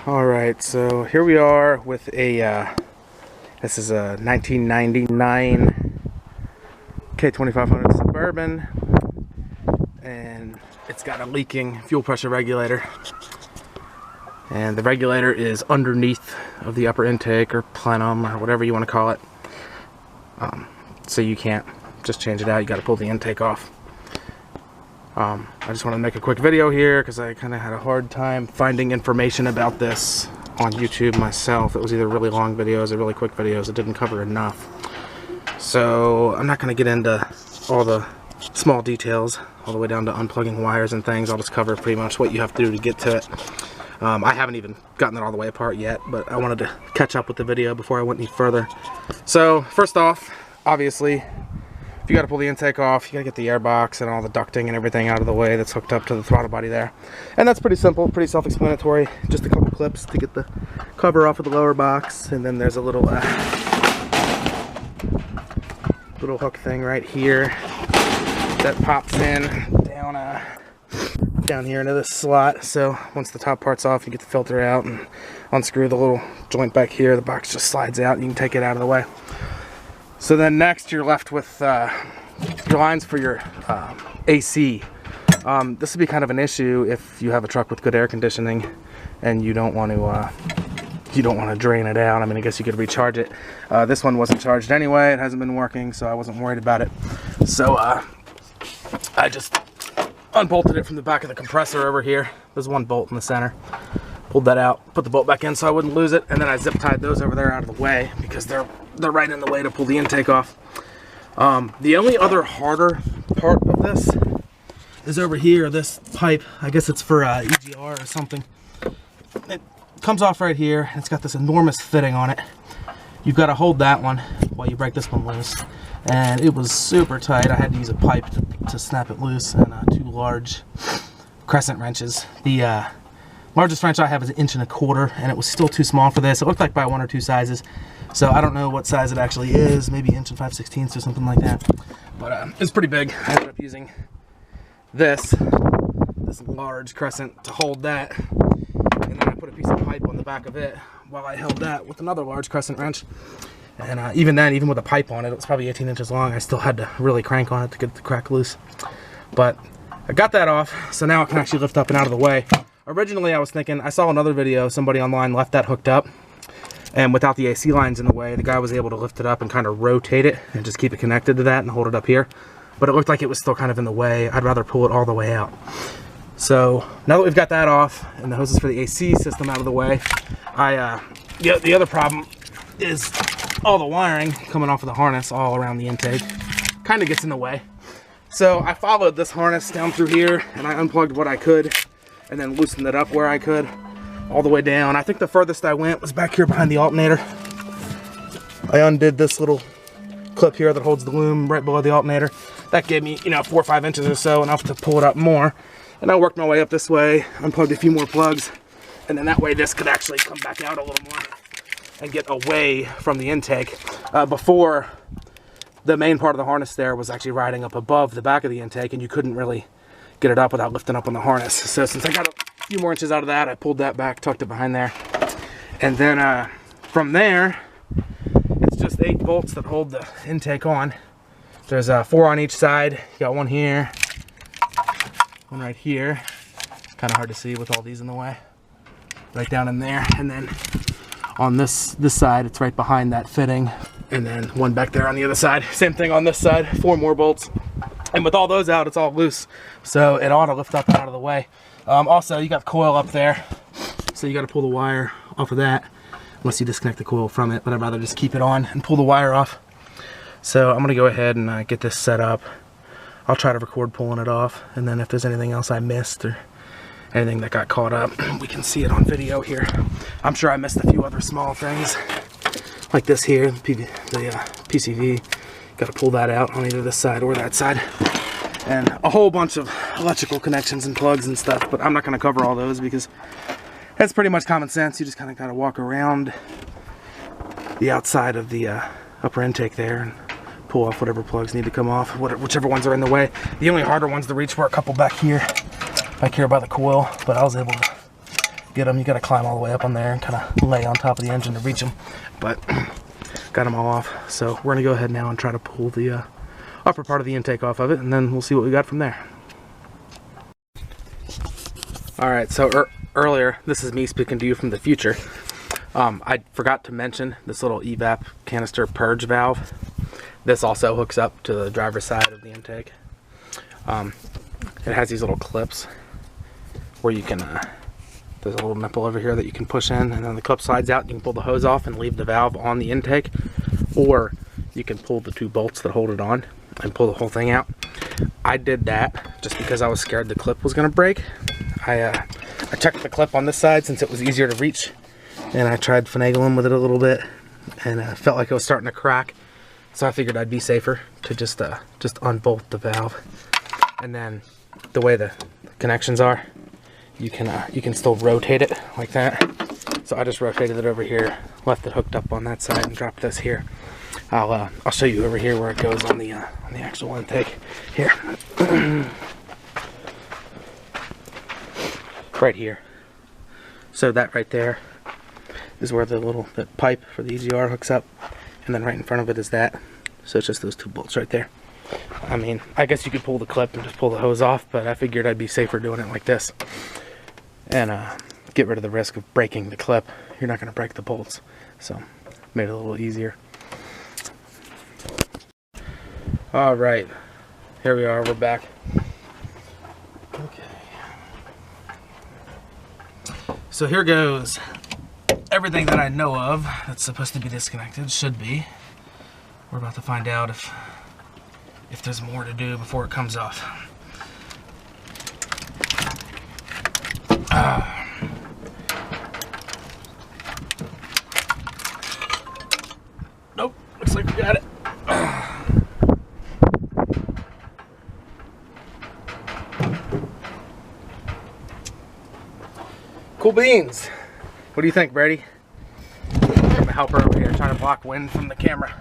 Alright, so here we are with a, this is a 1999 K2500 Suburban, and it's got a leaking fuel pressure regulator. And the regulator is underneath of the upper intake, or plenum, or whatever you want to call it. So you can't just change it out, you got to pull the intake off. I just want to make a quick video here because I kind of had a hard time finding information about this on YouTube myself. It was either really long videos or really quick videos. It didn't cover enough. So I'm not going to get into all the small details, all the way down to unplugging wires and things. I'll just cover pretty much what you have to do to get to it. I haven't even gotten it all the way apart yet, but I wanted to catch up with the video before I went any further. So first off, obviously, if you got to pull the intake off, you got to get the air box and all the ducting and everything out of the way that's hooked up to the throttle body there. And that's pretty simple, pretty self-explanatory. Just a couple clips to get the cover off of the lower box, and then there's a little little hook thing right here that pops in down here into this slot. So once the top part's off, you get the filter out and unscrew the little joint back here. The box just slides out and you can take it out of the way. So then next you're left with your lines for your AC. This would be kind of an issue if you have a truck with good air conditioning and you don't want to drain it out. I mean, I guess you could recharge it. This one wasn't charged anyway. It hasn't been working, so I wasn't worried about it. So I just unbolted it from the back of the compressor over here. There's one bolt in the center. Pulled that out, put the bolt back in so I wouldn't lose it, and then I zip tied those over there out of the way because they're right in the way to pull the intake off. The only other harder part of this is over here, this pipe. I guess it's for EGR or something. It comes off right here. It's got this enormous fitting on it. You've got to hold that one while you break this one loose. And it was super tight. I had to use a pipe to snap it loose, and 2 large crescent wrenches. The largest wrench I have is 1.25 inches, and it was still too small for this. It looked like by 1 or 2 sizes. So I don't know what size it actually is, maybe 1 5/16 or something like that. But it's pretty big. I ended up using this large crescent to hold that. And then I put a piece of pipe on the back of it while I held that with another large crescent wrench. And even then, even with a pipe on it, it was probably 18 inches long. I still had to really crank on it to get the crack loose. But I got that off, so now it can actually lift up and out of the way. Originally, I was thinking, I saw another video, somebody online left that hooked up, and without the AC lines in the way, the guy was able to lift it up and kind of rotate it and just keep it connected to that and hold it up here. But it looked like it was still kind of in the way. I'd rather pull it all the way out. So now that we've got that off and the hoses for the AC system out of the way, the other problem is all the wiring coming off of the harness all around the intake kind of gets in the way. So I followed this harness down through here and I unplugged what I could and then loosened it up where I could all the way down. I think the furthest I went was back here behind the alternator. I undid this little clip here that holds the loom right below the alternator. That gave me, 4 or 5 inches or so, enough to pull it up more. And I worked my way up this way, unplugged a few more plugs, and then that way this could actually come back out a little more and get away from the intake. Before, the main part of the harness there was actually riding up above the back of the intake, and you couldn't really get it up without lifting up on the harness. So since I got a few more inches out of that, I pulled that back, tucked it behind there. And then from there, it's just 8 bolts that hold the intake on. There's 4 on each side. You got one here, one right here. Kind of hard to see with all these in the way. Right down in there, and then on this side, it's right behind that fitting, and then one back there on the other side. Same thing on this side, 4 more bolts. And with all those out, it's all loose, so it ought to lift up and out of the way. Also, you got the coil up there, so you got to pull the wire off of that, unless you disconnect the coil from it, but I'd rather just keep it on and pull the wire off. So I'm going to go ahead and get this set up. I'll try to record pulling it off, and then if there's anything else I missed or anything that got caught up, we can see it on video here. I'm sure I missed a few other small things, like this here, the PCV. Got to pull that out on either this side or that side. And a whole bunch of electrical connections and plugs and stuff, but I'm not going to cover all those because that's pretty much common sense. You just kind of got to walk around the outside of the upper intake there and pull off whatever plugs need to come off, whichever ones are in the way. The only harder ones to reach were a couple back here by the coil, but I was able to get them. You got to climb all the way up on there and kind of lay on top of the engine to reach them, but got them all off. So we're gonna go ahead now and try to pull the upper part of the intake off of it, and then we'll see what we got from there. All right, so earlier, this is me speaking to you from the future. I forgot to mention this little EVAP canister purge valve. This also hooks up to the driver's side of the intake. It has these little clips where you can, there's a little nipple over here that you can push in, and then the clip slides out and you can pull the hose off and leave the valve on the intake, or you can pull the 2 bolts that hold it on and pull the whole thing out. I did that just because I was scared the clip was gonna break. I checked the clip on this side since it was easier to reach, and I tried finagling with it a little bit, and felt like it was starting to crack. So I figured I'd be safer to just unbolt the valve. And then the way the connections are, you can still rotate it like that. So I just rotated it over here, left it hooked up on that side, and dropped this here. I'll show you over here where it goes on the actual intake here. Right here. So that right there is where the pipe for the EGR hooks up, and then right in front of it is that. So it's just those 2 bolts right there. I mean, I guess you could pull the clip and just pull the hose off, but I figured I'd be safer doing it like this and get rid of the risk of breaking the clip. You're not going to break the bolts, so made it a little easier. All right, here we are, we're back. Okay, so here goes everything that I know of that's supposed to be disconnected. Should be. We're about to find out if there's more to do before it comes off. Nope, looks like we got it. Cool beans. What do you think, Brady? I'm gonna help her over here trying to block wind from the camera.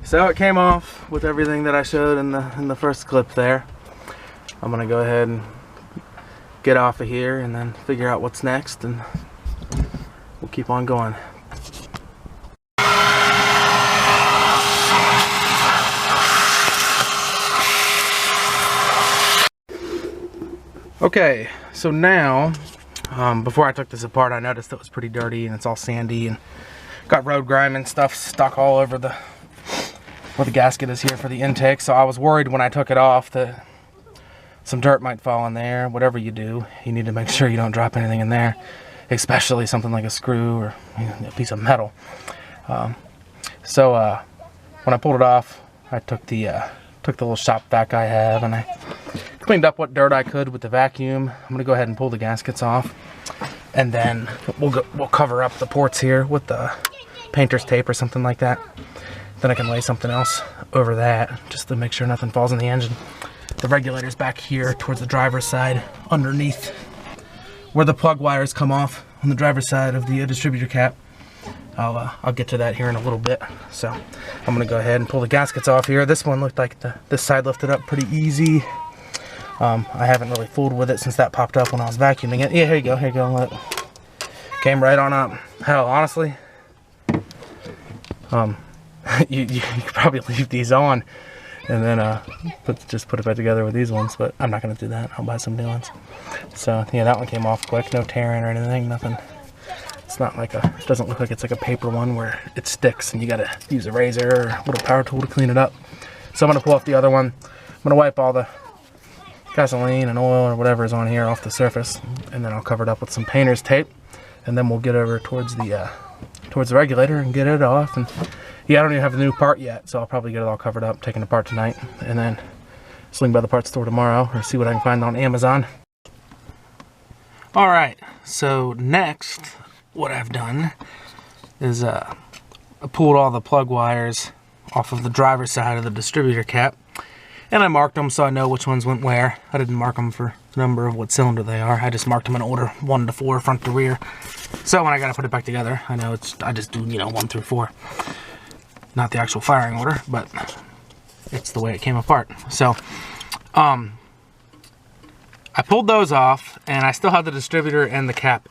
So it came off with everything that I showed in the first clip there. I'm gonna go ahead and get off of here and then figure out what's next, and we'll keep on going. Okay, so now, before I took this apart, I noticed it was pretty dirty and it's all sandy and got road grime and stuff stuck all over where the gasket is here for the intake. So I was worried when I took it off that some dirt might fall in there. Whatever you do, you need to make sure you don't drop anything in there, especially something like a screw or a piece of metal. So when I pulled it off, I took the little shop vac I have, and I cleaned up what dirt I could with the vacuum. I'm gonna go ahead and pull the gaskets off, and then we'll cover up the ports here with the painter's tape or something like that. Then I can lay something else over that just to make sure nothing falls in the engine. The regulator's back here towards the driver's side, underneath where the plug wires come off on the driver's side of the distributor cap. I'll get to that here in a little bit. So I'm gonna go ahead and pull the gaskets off here. This one looked like this side lifted up pretty easy. I haven't really fooled with it since that popped up when I was vacuuming it. Yeah, here you go, look. Came right on up. Hell, honestly, you could probably leave these on and then just put it back together with these ones, but I'm not gonna do that. I'll buy some new ones. So yeah, that one came off quick, no tearing or anything, nothing. It's not like it doesn't look like it's like a paper one where it sticks and you gotta use a razor or a little power tool to clean it up. So I'm gonna pull off the other one. I'm gonna wipe all the gasoline and oil or whatever is on here off the surface, and then I'll cover it up with some painter's tape, and then we'll get over towards the regulator and get it off. And yeah, I don't even have the new part yet, so I'll probably get it all covered up, taken apart tonight, and then swing by the parts store tomorrow or see what I can find on Amazon. Alright, so next what I've done is I pulled all the plug wires off of the driver's side of the distributor cap, and I marked them so I know which ones went where. I didn't mark them for the number of what cylinder they are. I just marked them in order 1 to 4, front to rear. So when I gotta put it back together, I know I just do, 1 through 4. Not the actual firing order, but it's the way it came apart. So, I pulled those off, and I still have the distributor and the cap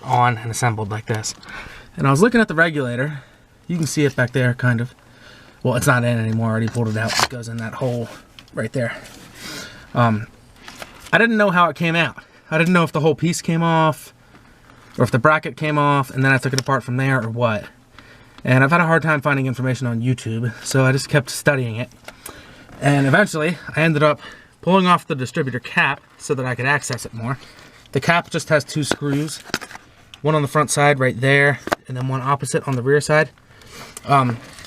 on and assembled like this. And I was looking at the regulator. You can see it back there, kind of. Well, it's not in anymore. I already pulled it out. It goes in that hole right there. I didn't know how it came out. I didn't know if the whole piece came off, or if the bracket came off, and then I took it apart from there, or what. And I've had a hard time finding information on YouTube, so I just kept studying it. And eventually, I ended up pulling off the distributor cap so that I could access it more. The cap just has 2 screws, one on the front side right there, and then one opposite on the rear side.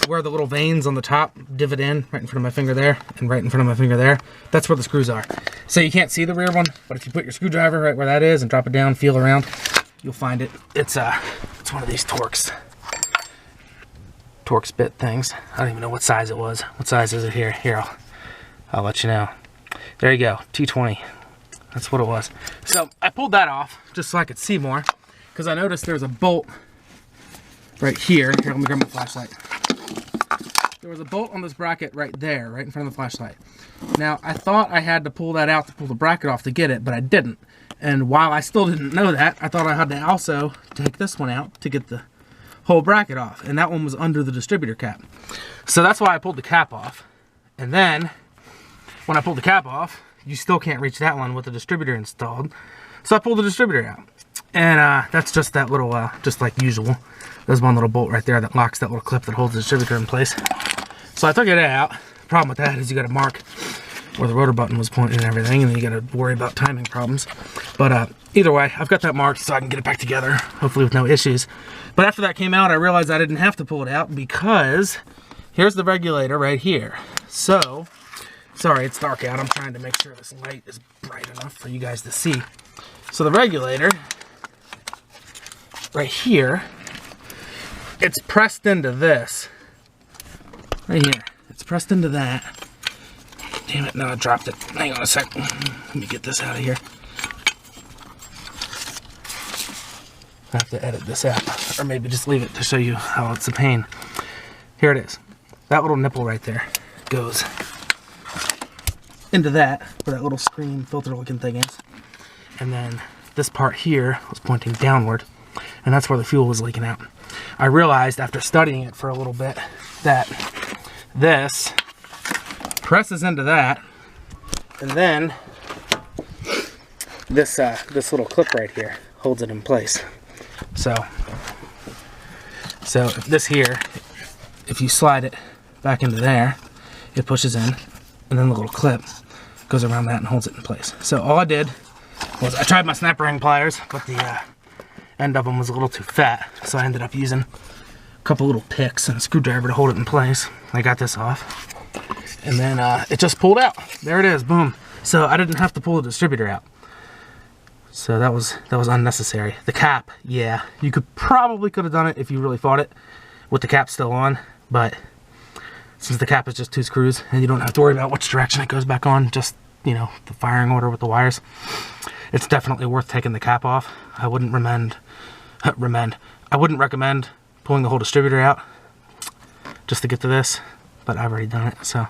Where the little veins on the top divot in, right in front of my finger there, and right in front of my finger there, that's where the screws are. So you can't see the rear one, but if you put your screwdriver right where that is and drop it down, feel around, you'll find it. It's one of these Torx bit things. I don't even know what size it was. What size is it here? Here, I'll let you know. There you go, T20. That's what it was. So I pulled that off just so I could see more, because I noticed there's a bolt right here. Here, let me grab my flashlight. There was a bolt on this bracket right there, right in front of the flashlight. Now, I thought I had to pull that out to pull the bracket off to get it, but I didn't. And while I still didn't know that, I thought I had to also take this one out to get the whole bracket off. And that one was under the distributor cap. So that's why I pulled the cap off. And then, when I pulled the cap off, you still can't reach that one with the distributor installed. So I pulled the distributor out. And that's just that little, just like usual. There's one little bolt right there that locks that little clip that holds the distributor in place. So I took it out. The problem with that is you got to mark where the rotor button was pointing and everything, and then you got to worry about timing problems. But either way, I've got that marked so I can get it back together, hopefully with no issues. But after that came out, I realized I didn't have to pull it out because here's the regulator right here. So, sorry, it's dark out. I'm trying to make sure this light is bright enough for you guys to see. So the regulator right here, it's pressed into this. Right here. It's pressed into that. Damn it, no, I dropped it. Hang on a sec. Let me get this out of here. I have to edit this out. Or maybe just leave it to show you how it's a pain. Here it is. That little nipple right there goes into that, where that little screen filter looking thing is. And then this part here was pointing downward. And that's where the fuel was leaking out. I realized after studying it for a little bit that this presses into that, and then this little clip right here holds it in place. So if this here, if you slide it back into there, it pushes in, and then the little clip goes around that and holds it in place. So all I did was I tried my snap ring pliers, but the end of them was a little too fat, so I ended up using a couple little picks and a screwdriver to hold it in place. I got this off, and then it just pulled out. There it is, boom. So I didn't have to pull the distributor out. So that was unnecessary. The cap, yeah, you could have done it if you really fought it with the cap still on, but since the cap is just 2 screws and you don't have to worry about which direction it goes back on, just, the firing order with the wires, it's definitely worth taking the cap off. I wouldn't I wouldn't recommend pulling the whole distributor out just to get to this, but I've already done it, so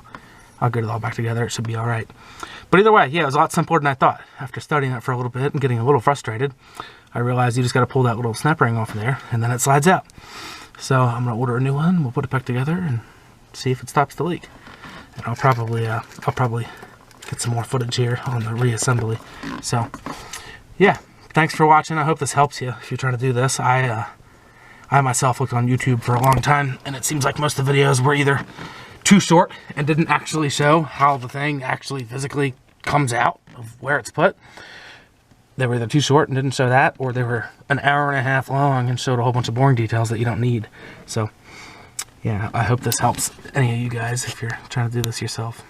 I'll get it all back together. It should be all right. But either way, yeah, it was a lot simpler than I thought. After studying it for a little bit and getting a little frustrated, I realized you just got to pull that little snap ring off there, and then it slides out. So I'm gonna order a new one. We'll put it back together and see if it stops the leak. And I'll probably get some more footage here on the reassembly. So yeah, thanks for watching. I hope this helps you if you're trying to do this. I myself looked on YouTube for a long time, and it seems like most of the videos were either too short and didn't actually show how the thing actually physically comes out of where it's put. They were either too short and didn't show that, or they were an hour and a half long and showed a whole bunch of boring details that you don't need. So yeah, I hope this helps any of you guys if you're trying to do this yourself.